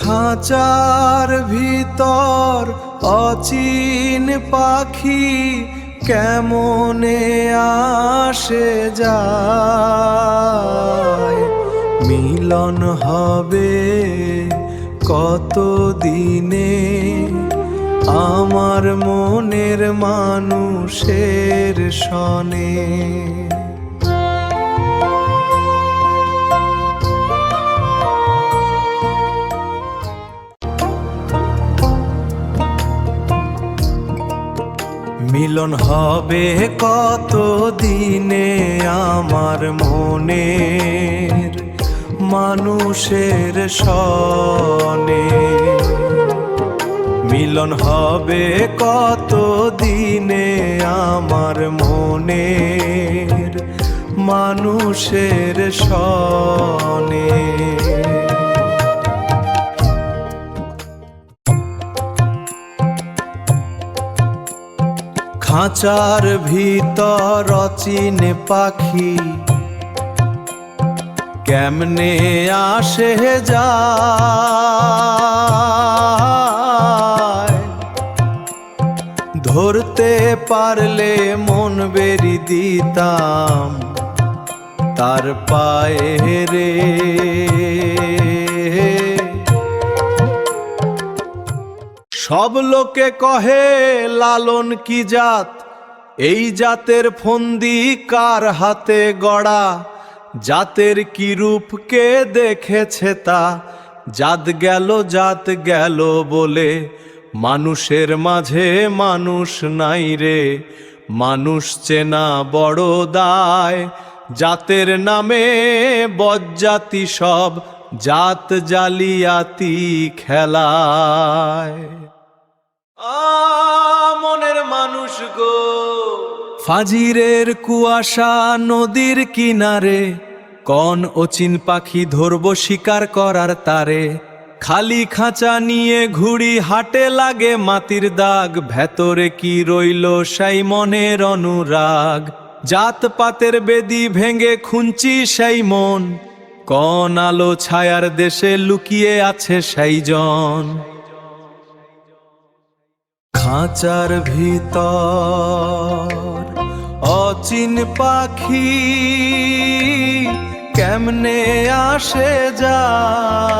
খাঁচার ভিতর অচিন পাখি কেমনে আসে যায়, মিলন হবে কত দিনে আমার মনের মানুষের সনে। মিলন হবে কত দিনে আমার মনের মানুষের সনে। মিলন হবে কত দিনে আমার মনের মানুষের সনে। খাঁচার ভিতর অচিন পাখি কেমনে আসে যায়, ধরতে পারলে মন বেরি দিতাম তার পায়ে রে। সব লোকে কহে লালন কি জাত, এই জাতের ফন্দি কার হাতে গড়া, জাতের কি রূপ কে দেখেছে তা, জাত গেল বলে মানুষের মাঝে মানুষ নাই রে। মানুষ চেনা বড় দায়, জাতের নামে বজ্জাতি সব জাত জালিয়াতি খেলায়। মনের মানুষ গো, ফাজিরের কুয়াশা নদীর কিনারে, কোন অচিন পাখি ধরবো শিকার করার তারে। খালি খাঁচা নিয়ে ঘুড়ি হাটে লাগে মাটির দাগ, ভেতরে কি রইল সেই মনের অনুরাগ। জাত পাতের বেদি ভেঙে খুঁজছি সেই মন, কোন আলো ছায়ার দেশে লুকিয়ে আছে সেই জন। খাঁচার ভিতর অচিন পাখি কেমনে আসে যায়,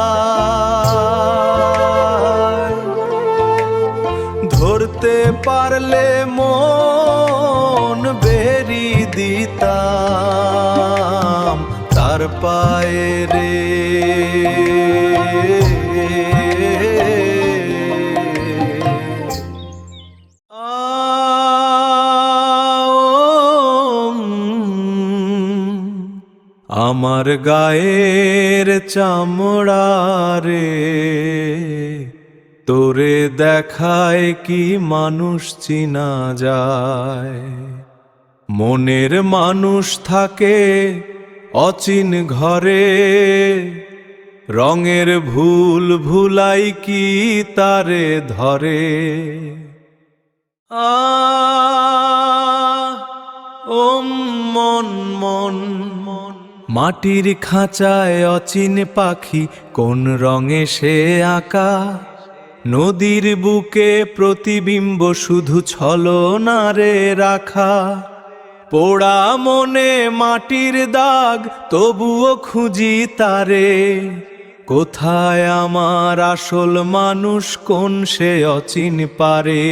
ধরতে পারলে মন বেরি দিতাম তার পায়ে রে। আমার গায়ের চামড়া রে, তোরে দেখায় কি মানুষ চিনা যায়। মনের মানুষ থাকে অচিন ঘরে, রঙের ভুল ভুলাই কি তারে ধরে। মন মন মন মাটির খাঁচায় অচিন পাখি কোন রঙে সে আঁকা, নদীর বুকে প্রতিবিম্ব শুধু ছলনারে রাখা। পোড়া মনে মাটির দাগ তবুও খুঁজি তারে, কোথায় আমার আসল মানুষ কোন সে অচিন পারে।